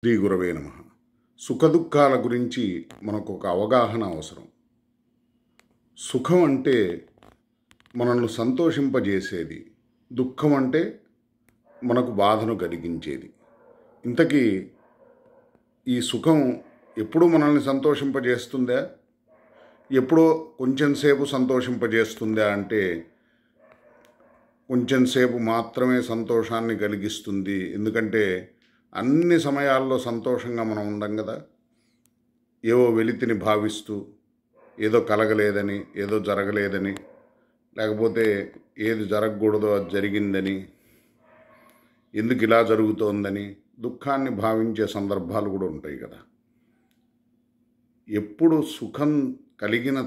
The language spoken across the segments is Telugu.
శ్రీ గురవే నమః. సుఖదుఖాల గురించి మనకు ఒక అవగాహన అవసరం. సుఖం అంటే మనల్ని సంతోషింపజేసేది, దుఃఖం అంటే మనకు బాధను కలిగించేది. ఇంతకీ ఈ సుఖం ఎప్పుడు మనల్ని సంతోషింపజేస్తుందా, ఎప్పుడో కొంచెం సేపు సంతోషింపజేస్తుందా అంటే కొంచెం సేపు మాత్రమే సంతోషాన్ని కలిగిస్తుంది. ఎందుకంటే అన్ని సమయాల్లో సంతోషంగా మనం ఉండం కదా. ఏవో వెలితిని భావిస్తూ, ఏదో కలగలేదని, ఏదో జరగలేదని, లేకపోతే ఏది జరగకూడదో అది జరిగిందని, ఎందుకు ఇలా జరుగుతోందని దుఃఖాన్ని భావించే సందర్భాలు కూడా ఉంటాయి కదా. ఎప్పుడు సుఖం కలిగిన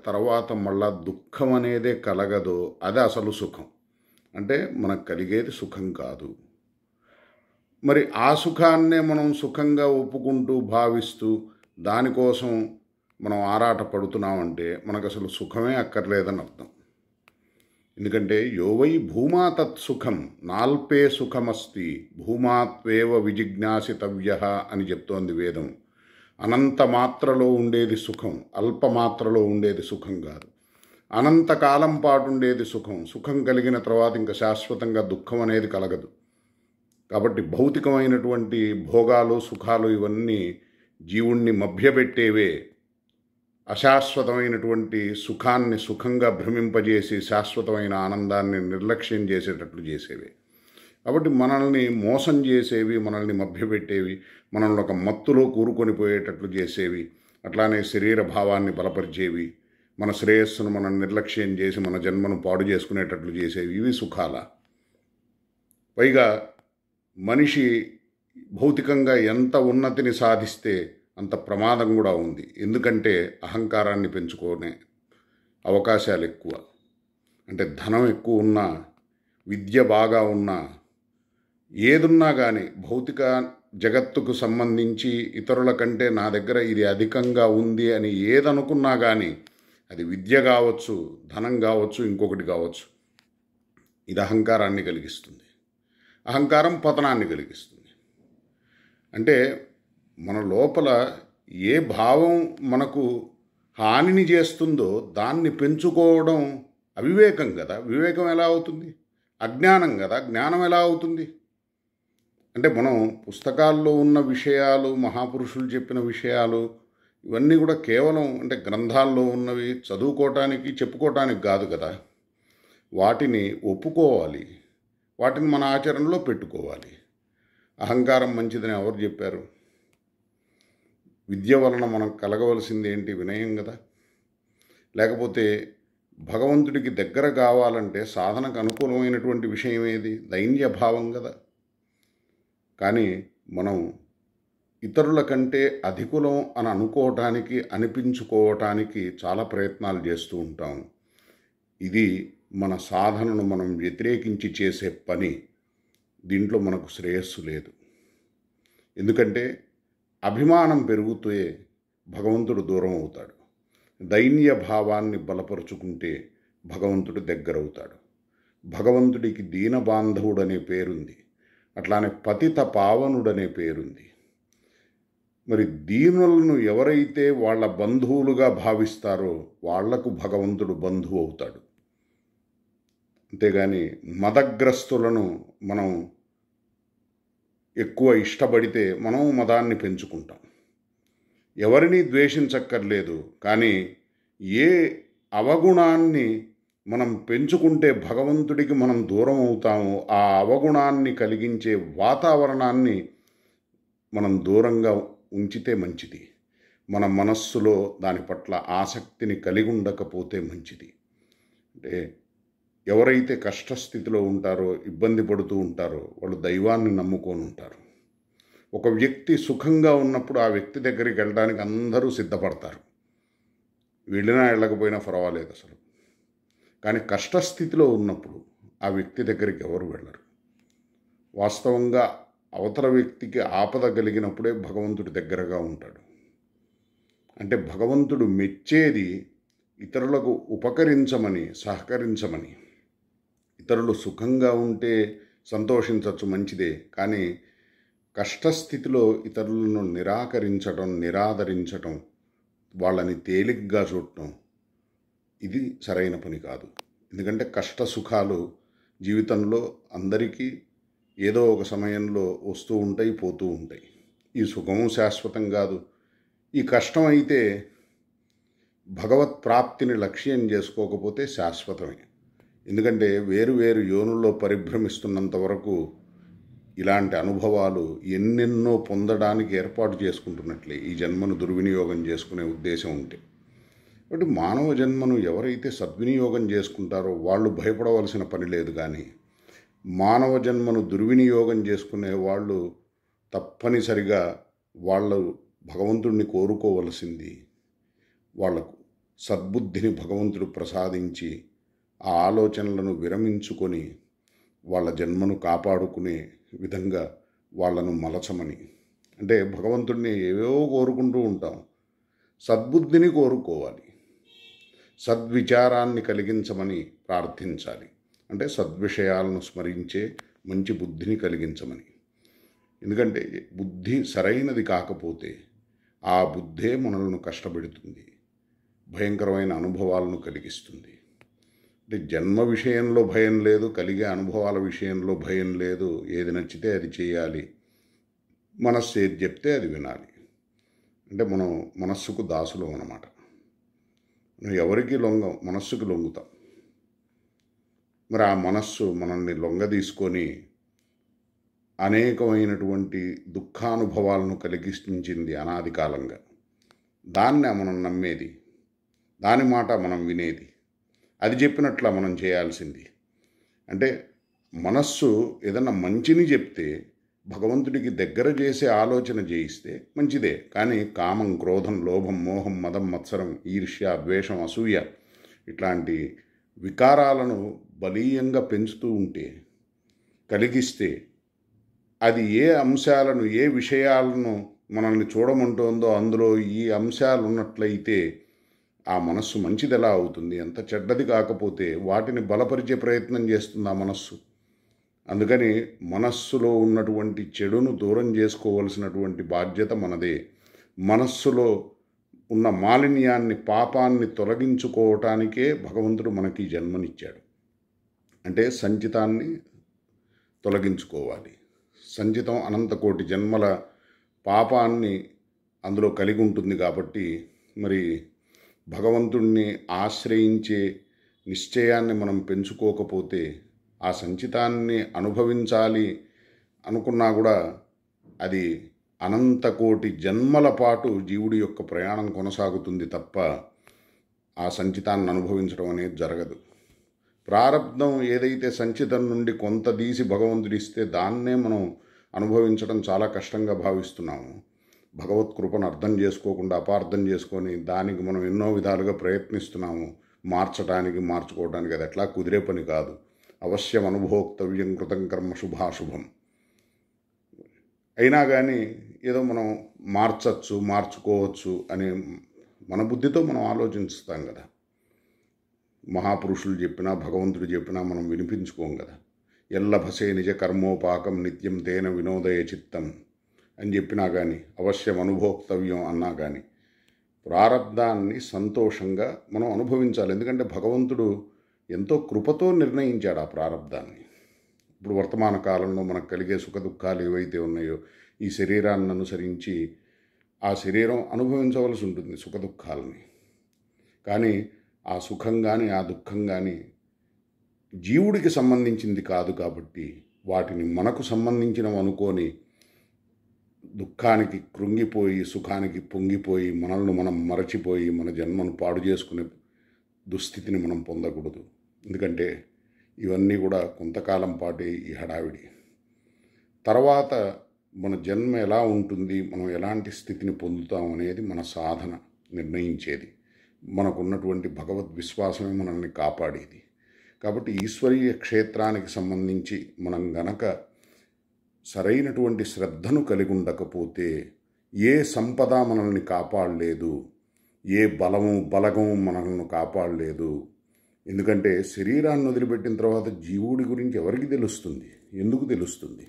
తర్వాత మళ్ళా దుఃఖం అనేదే కలగదో అది అసలు సుఖం. అంటే మనకు కలిగేది సుఖం కాదు. మరి ఆ సుఖాన్నే మనం సుఖంగా ఒప్పుకుంటూ భావిస్తూ దానికోసం మనం ఆరాట పడుతున్నామంటే మనకు అసలు సుఖమే అక్కర్లేదని అర్థం. ఎందుకంటే యోవై భూమా తత్సుఖం నాల్పే సుఖమస్తి భూమాత్వేవ విజిజ్ఞాసితవ్య అని చెప్తోంది వేదం. అనంత మాత్రలో ఉండేది సుఖం, అల్పమాత్రలో ఉండేది సుఖం కాదు. అనంతకాలం పాటు ఉండేది సుఖం. సుఖం కలిగిన తర్వాత ఇంకా శాశ్వతంగా దుఃఖం అనేది కలగదు. కాబట్టి భౌతికమైనటువంటి భోగాలు, సుఖాలు ఇవన్నీ జీవుణ్ణి మభ్యపెట్టేవే. అశాశ్వతమైనటువంటి సుఖాన్ని సుఖంగా భ్రమింపజేసి శాశ్వతమైన ఆనందాన్ని నిర్లక్ష్యం చేసేటట్లు చేసేవే. కాబట్టి మనల్ని మోసం చేసేవి, మనల్ని మభ్యపెట్టేవి, మనల్ని ఒక మత్తులో కూరుకొని పోయేటట్లు చేసేవి, అట్లానే శరీర భావాన్ని బలపరిచేవి, మన శ్రేయస్సును మనం నిర్లక్ష్యం చేసి మన జన్మను పాడు చేసుకునేటట్లు చేసేవి. ఇవి సుఖాల. పైగా మనిషి భౌతికంగా ఎంత ఉన్నతిని సాధిస్తే అంత ప్రమాదం కూడా ఉంది. ఎందుకంటే అహంకారాన్ని పెంచుకునే అవకాశాలు ఎక్కువ. అంటే ధనం ఎక్కువ ఉన్నా, విద్య బాగా ఉన్నా, ఏదున్నా కానీ భౌతిక జగత్తుకు సంబంధించి ఇతరుల కంటే నా దగ్గర ఇది అధికంగా ఉంది అని ఏదనుకున్నా కానీ, అది విద్య కావచ్చు, ధనం కావచ్చు, ఇంకొకటి కావచ్చు, ఇది అహంకారాన్ని కలిగిస్తుంది. అహంకారం పతనాన్ని కలిగిస్తుంది. అంటే మన లోపల ఏ భావం మనకు హానిని చేస్తుందో దాన్ని పెంచుకోవడం అవివేకం కదా. వివేకం ఎలా అవుతుంది? అజ్ఞానం కదా. జ్ఞానం ఎలా అవుతుంది? అంటే మనం పుస్తకాల్లో ఉన్న విషయాలు, మహాపురుషులు చెప్పిన విషయాలు ఇవన్నీ కూడా కేవలం అంటే గ్రంథాల్లో ఉన్నవి చదువుకోవటానికి, చెప్పుకోవటానికి కాదు కదా. వాటిని ఒప్పుకోవాలి, వాటిని మన ఆచరణలో పెట్టుకోవాలి. అహంకారం మంచిదని ఎవరు చెప్పారు? విద్య వలన మనకు కలగవలసింది ఏంటి? వినయం కదా. లేకపోతే భగవంతుడికి దగ్గర కావాలంటే సాధనకు అనుకూలమైనటువంటి విషయం ఏది? దైన్య భావం కదా. కానీ మనం ఇతరుల కంటే అధికులం అని అనుకోవటానికి, అనిపించుకోవటానికి చాలా ప్రయత్నాలు చేస్తూ ఉంటాం. ఇది మన సాధనను మనం వ్యతిరేకించి చేసే పని. దీంట్లో మనకు శ్రేయస్సు లేదు. ఎందుకంటే అభిమానం పెరుగుతే భగవంతుడు దూరం అవుతాడు. దైన్య భావాన్ని బలపరుచుకుంటే భగవంతుడు దగ్గరవుతాడు. భగవంతుడికి దీనబాంధవుడు అనే పేరుంది, అట్లానే పతిత పావనుడనే పేరుంది. మరి దీనులను ఎవరైతే వాళ్ళ బంధువులుగా భావిస్తారో వాళ్లకు భగవంతుడు బంధువు అవుతాడు. అంతేగాని మదగ్రస్తులను మనం ఎక్కువ ఇష్టపడితే మనం మదాన్ని పెంచుకుంటాం. ఎవరిని ద్వేషించక్కర్లేదు, కానీ ఏ అవగుణాన్ని మనం పెంచుకుంటే భగవంతుడికి మనం దూరం అవుతామో ఆ అవగుణాన్ని కలిగించే వాతావరణాన్ని మనం దూరంగా ఉంచితే మంచిది. మన మనస్సులో దాని పట్ల ఆసక్తిని కలిగి ఉండకపోతే మంచిది. అంటే ఎవరైతే కష్టస్థితిలో ఉంటారో, ఇబ్బంది పడుతూ ఉంటారో వాళ్ళు దైవాన్ని నమ్ముకొని ఉంటారు. ఒక వ్యక్తి సుఖంగా ఉన్నప్పుడు ఆ వ్యక్తి దగ్గరికి వెళ్ళడానికి అందరూ సిద్ధపడతారు. వెళ్ళినా వెళ్ళకపోయినా పర్వాలేదు అసలు. కానీ కష్టస్థితిలో ఉన్నప్పుడు ఆ వ్యక్తి దగ్గరికి ఎవరు వెళ్ళరు. వాస్తవంగా అవతల వ్యక్తికి ఆపద కలిగినప్పుడే భగవంతుడి దగ్గరగా ఉంటాడు. అంటే భగవంతుడు మెచ్చేది ఇతరులకు ఉపకరించమని, సహకరించమని. ఇతరులు సుఖంగా ఉంటే సంతోషించవచ్చు, మంచిదే. కానీ కష్టస్థితిలో ఇతరులను నిరాకరించడం, నిరాదరించటం, వాళ్ళని తేలిగ్గా చూడటం ఇది సరైన పని కాదు. ఎందుకంటే కష్ట సుఖాలు జీవితంలో అందరికీ ఏదో ఒక సమయంలో వస్తూ ఉంటాయి, పోతూ ఉంటాయి. ఈ సుఖము శాశ్వతం కాదు. ఈ కష్టం అయితే భగవత్ ప్రాప్తిని లక్ష్యం చేసుకోకపోతే శాశ్వతమే. ఎందుకంటే వేరు వేరు యోనుల్లో పరిభ్రమిస్తున్నంత వరకు ఇలాంటి అనుభవాలు ఎన్నెన్నో పొందడానికి ఏర్పాటు చేసుకుంటున్నట్లే ఈ జన్మను దుర్వినియోగం చేసుకునే ఉద్దేశం ఉంటే. కాబట్టి మానవ జన్మను ఎవరైతే సద్వినియోగం చేసుకుంటారో వాళ్ళు భయపడవలసిన పని లేదు. కానీ మానవ జన్మను దుర్వినియోగం చేసుకునే వాళ్ళు తప్పనిసరిగా వాళ్ళు భగవంతుడిని కోరుకోవలసింది. వాళ్లకు సద్బుద్ధిని భగవంతుడు ప్రసాదించి ఆ ఆలోచనలను విరమించుకొని వాళ్ళ జన్మను కాపాడుకునే విధంగా వాళ్ళను మలచమని. అంటే భగవంతుడిని ఏవేవో కోరుకుంటూ ఉంటాం, సద్బుద్ధిని కోరుకోవాలి, సద్విచారాన్ని కలిగించమని ప్రార్థించాలి. అంటే సద్విషయాలను స్మరించే మంచి బుద్ధిని కలిగించమని. ఎందుకంటే బుద్ధి సరైనది కాకపోతే ఆ బుద్ధే మనల్ని కష్టపెడుతుంది, భయంకరమైన అనుభవాలను కలిగిస్తుంది. అంటే జన్మ విషయంలో భయం లేదు, కలిగే అనుభవాల విషయంలో భయం లేదు. ఏది నచ్చితే అది చేయాలి, మనస్సు ఏది చెప్తే అది వినాలి. అంటే మనం మనస్సుకు దాసులం అన్నమాట. మనం ఎవరికి లొంగం, మనస్సుకు లొంగుతాం. మరి ఆ మనస్సు మనల్ని లొంగ తీసుకొని అనేకమైనటువంటి దుఃఖానుభవాలను కలిగించింది అనాది కాలంగా. దాన్నే మనం నమ్మేది, దాని మాట మనం వినేది, అది చెప్పినట్లా మనం చేయాల్సింది. అంటే మనస్సు ఏదన్నా మంచిని చెప్తే భగవంతుడికి దగ్గర చేసే ఆలోచన చేయిస్తే మంచిదే. కానీ కామం, క్రోధం, లోభం, మోహం, మదం, మత్సరం, ఈర్ష్య, ద్వేషం, అసూయ ఇట్లాంటి వికారాలను బలీయంగా పెంచుతూ ఉంటే, కలిగిస్తే, అది ఏ అంశాలను, ఏ విషయాలను మనల్ని చూడమంటోందో అందులో ఈ అంశాలు ఉన్నట్లయితే ఆ మనస్సు మంచిది ఎలా అవుతుంది? ఎంత చెడ్డది కాకపోతే వాటిని బలపరిచే ప్రయత్నం చేస్తుంది ఆ మనస్సు. అందుకని మనస్సులో ఉన్నటువంటి చెడును దూరం చేసుకోవలసినటువంటి బాధ్యత మనదే. మనస్సులో ఉన్న మాలిన్యాన్ని, పాపాన్ని తొలగించుకోవటానికే భగవంతుడు మనకి జన్మనిచ్చాడు. అంటే సంచితాన్ని తొలగించుకోవాలి. సంచితం అనంతకోటి జన్మల పాపాన్ని అందులో కలిగి ఉంటుంది. కాబట్టి మరి భగవంతుణ్ణి ఆశ్రయించే నిశ్చయాన్ని మనం పెంచుకోకపోతే ఆ సంచితాన్ని అనుభవించాలి అనుకున్నా కూడా అది అనంతకోటి జన్మల పాటు జీవుడి యొక్క ప్రయాణం కొనసాగుతుంది తప్ప ఆ సంచితాన్ని అనుభవించడం అనేది జరగదు. ప్రారబ్ధం ఏదైతే సంచితం నుండి కొంత తీసి భగవంతుడిస్తే దాన్నే మనం అనుభవించడం చాలా కష్టంగా భావిస్తున్నాము. భగవత్ కృపను అర్థం చేసుకోకుండా అపార్థం చేసుకొని దానికి మనం ఎన్నో విధాలుగా ప్రయత్నిస్తున్నాము మార్చడానికి, మార్చుకోవడానికి. అది ఎట్లా కుదిరే పని కాదు. అవశ్యం అనుభోక్తవ్యం కృతం కర్మ శుభాశుభం. అయినా కానీ ఏదో మనం మార్చచ్చు, మార్చుకోవచ్చు అనే మన బుద్ధితో మనం ఆలోచిస్తాం కదా. మహాపురుషులు చెప్పినా, భగవంతుడు చెప్పినా మనం వినిపించుకోం కదా. ఎల్లభసే నిజ కర్మోపాకం నిత్యం తేన వినోదయ చిత్తం అని చెప్పినా కానీ, అవశ్యం అనుభోక్తవ్యం అన్నా కానీ ప్రారబ్ధాన్ని సంతోషంగా మనం అనుభవించాలి. ఎందుకంటే భగవంతుడు ఎంతో కృపతో నిర్ణయించాడు ఆ ప్రారబ్ధాన్ని. ఇప్పుడు వర్తమాన కాలంలో మనకు కలిగే సుఖ దుఃఖాలు ఏవైతే ఉన్నాయో ఈ శరీరాన్ని అనుసరించి ఆ శరీరం అనుభవించవలసి ఉంటుంది సుఖ దుఃఖాలని. కానీ ఆ సుఖం కానీ ఆ దుఃఖం కానీ జీవుడికి సంబంధించింది కాదు. కాబట్టి వాటిని మనకు సంబంధించినవి అనుకొని దుఃఖానికి కృంగిపోయి, సుఖానికి పొంగిపోయి, మనల్ని మనం మరచిపోయి మన జన్మను పాడు చేసుకునే దుస్థితిని మనం పొందకూడదు. ఎందుకంటే ఇవన్నీ కూడా కొంతకాలం పాటే ఈ హడావిడి. తర్వాత మన జన్మ ఎలా ఉంటుంది, మనం ఎలాంటి స్థితిని పొందుతాం అనేది మన సాధన నిర్ణయించేది. మనకున్నటువంటి భగవద్ విశ్వాసమే మనల్ని కాపాడేది. కాబట్టి ఈశ్వరీయ క్షేత్రానికి సంబంధించి మనం గనక సరైనటువంటి శ్రద్ధను కలిగి ఉండకపోతే ఏ సంపద మనల్ని కాపాడలేదు, ఏ బలగము మనల్ని కాపాడలేదు. ఎందుకంటే శరీరాన్ని వదిలిపెట్టిన తర్వాత జీవుడి గురించి ఎవరికి తెలుస్తుంది, ఎందుకు తెలుస్తుంది?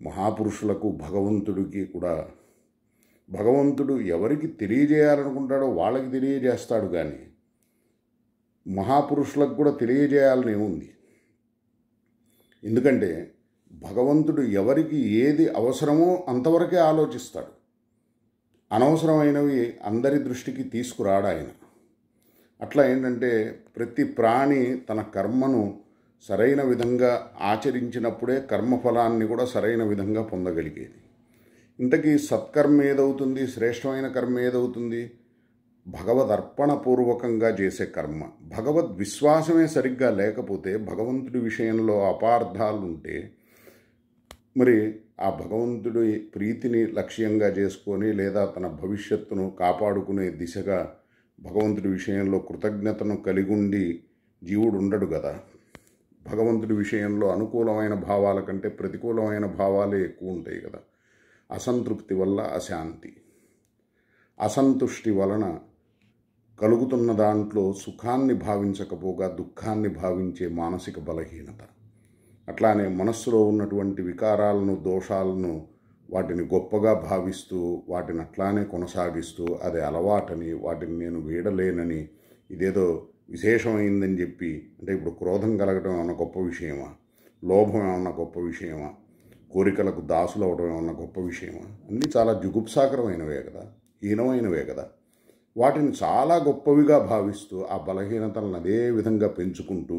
మహాపురుషులకు భగవంతుడికి కూడా భగవంతుడు ఎవరికి తెలియజేయాలనుకుంటాడో వాళ్ళకి తెలియజేస్తాడు, కానీ మహాపురుషులకు కూడా తెలియజేయాలని ఏముంది? ఎందుకంటే భగవంతుడు ఎవరికి ఏది అవసరమో అంతవరకే ఆలోచిస్తాడు. అనవసరమైనవి అందరి దృష్టికి తీసుకురాడు ఆయన. అట్లా ఏంటంటే ప్రతి ప్రాణి తన కర్మను సరైన విధంగా ఆచరించినప్పుడే కర్మఫలాన్ని కూడా సరైన విధంగా పొందగలిగేది. ఇంతకీ సత్కర్మ ఏదవుతుంది, శ్రేష్టమైన కర్మ ఏదవుతుంది? భగవదర్పణపూర్వకంగా చేసే కర్మ. భగవద్ విశ్వాసమే సరిగ్గా లేకపోతే, భగవంతుడి విషయంలో అపార్థాలు ఉంటే, మరి ఆ భగవంతుడి ప్రీతిని లక్ష్యంగా చేసుకొని లేదా తన భవిష్యత్తును కాపాడుకునే దిశగా భగవంతుడి విషయంలో కృతజ్ఞతను కలిగి ఉండి జీవుడు ఉండడు కదా. భగవంతుడి విషయంలో అనుకూలమైన భావాల కంటే ప్రతికూలమైన భావాలే ఎక్కువ ఉంటాయి కదా. అసంతృప్తి వల్ల అశాంతి, అసంతుష్టి వలన కలుగుతున్న దాంట్లో సుఖాన్ని భావించకపోగా దుఃఖాన్ని భావించే మానసిక బలహీనత. అట్లానే మనస్సులో ఉన్నటువంటి వికారాలను, దోషాలను వాటిని గొప్పగా భావిస్తూ వాటిని అట్లానే కొనసాగిస్తూ అది అలవాటని, వాటిని నేను వీడలేనని, ఇదేదో విశేషమైందని చెప్పి, అంటే ఇప్పుడు క్రోధం కలగడం ఏమన్నా గొప్ప విషయమా? లోభం ఏమన్నా గొప్ప విషయమా? కోరికలకు దాసులు అవడం ఏమన్నా గొప్ప విషయమా? అన్నీ చాలా జుగుప్సాకరమైనవే కదా, హీనమైనవే కదా. వాటిని చాలా గొప్పవిగా భావిస్తూ ఆ బలహీనతలను అదే విధంగా పెంచుకుంటూ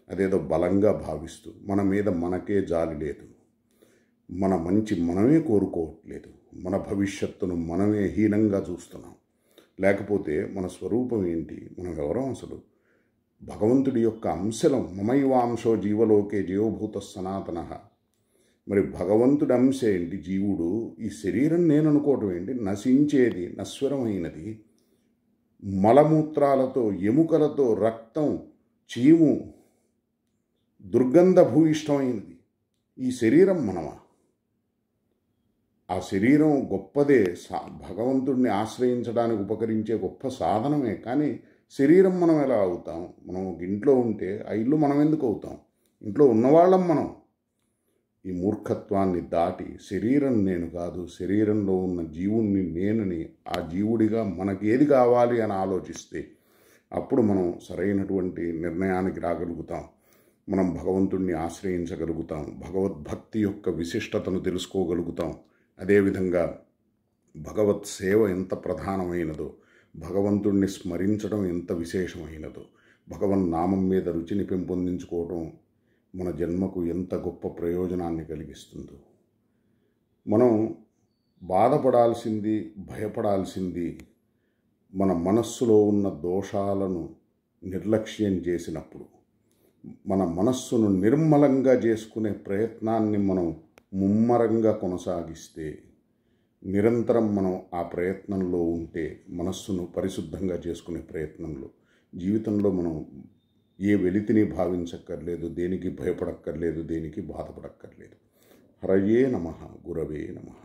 అదేదో బలంగా భావిస్తూ మన మీద మనకే జాలి లేదు, మన మంచి మనమే కోరుకోవట్లేదు, మన భవిష్యత్తును మనమే హీనంగా చూస్తున్నాం. లేకపోతే మన స్వరూపం ఏంటి? మనం ఎవరం అసలు? భగవంతుడి యొక్క అంశలం. మమైవాంశో జీవలోకే జీవభూత సనాతన. మరి భగవంతుడి అంశ ఏంటి? జీవుడు. ఈ శరీరం నేను అనుకోవటం ఏంటి? నశించేది, నశ్వరమైనది, మలమూత్రాలతో, ఎముకలతో, రక్తం, చీము, దుర్గంధభూయిష్టమైనది ఈ శరీరం మనమా? ఆ శరీరం గొప్పదే, భగవంతుడిని ఆశ్రయించడానికి ఉపకరించే గొప్ప సాధనమే. కానీ శరీరం మనం ఎలా అవుతాం? మనం ఇంట్లో ఉంటే ఆ ఇల్లు మనం ఎందుకు అవుతాం? ఇంట్లో ఉన్నవాళ్ళం మనం. ఈ మూర్ఖత్వాన్ని దాటి శరీరం నేను కాదు, శరీరంలో ఉన్న జీవుణ్ణి నేనని, ఆ జీవుడిగా మనకి ఏది కావాలి అని ఆలోచిస్తే అప్పుడు మనం సరైనటువంటి నిర్ణయానికి రాగలుగుతాం. మనం భగవంతుణ్ణి ఆశ్రయించగలుగుతాం, భగవద్భక్తి యొక్క విశిష్టతను తెలుసుకోగలుగుతాం. అదేవిధంగా భగవత్ సేవ ఎంత ప్రధానమైనదో, భగవంతుణ్ణి స్మరించడం ఎంత విశేషమైనదో, భగవన్నామం మీద రుచిని పెంపొందించుకోవడం మన జన్మకు ఎంత గొప్ప ప్రయోజనాన్ని కలిగిస్తుందో. మనం బాధపడాల్సింది, భయపడాల్సింది మన మనస్సులో ఉన్న దోషాలను నిర్లక్ష్యం చేసినప్పుడు. మన మనస్సును నిర్మలంగా చేసుకునే ప్రయత్నాన్ని మనం ముమ్మరంగా కొనసాగిస్తే, నిరంతరం మనం ఆ ప్రయత్నంలో ఉంటే, మనస్సును పరిశుద్ధంగా చేసుకునే ప్రయత్నంలో, జీవితంలో మనం ఏ వెలితిని భావించక్కర్లేదు, దేనికి భయపడక్కర్లేదు, దేనికి బాధపడక్కర్లేదు. హరయే నమః, గురవే నమః.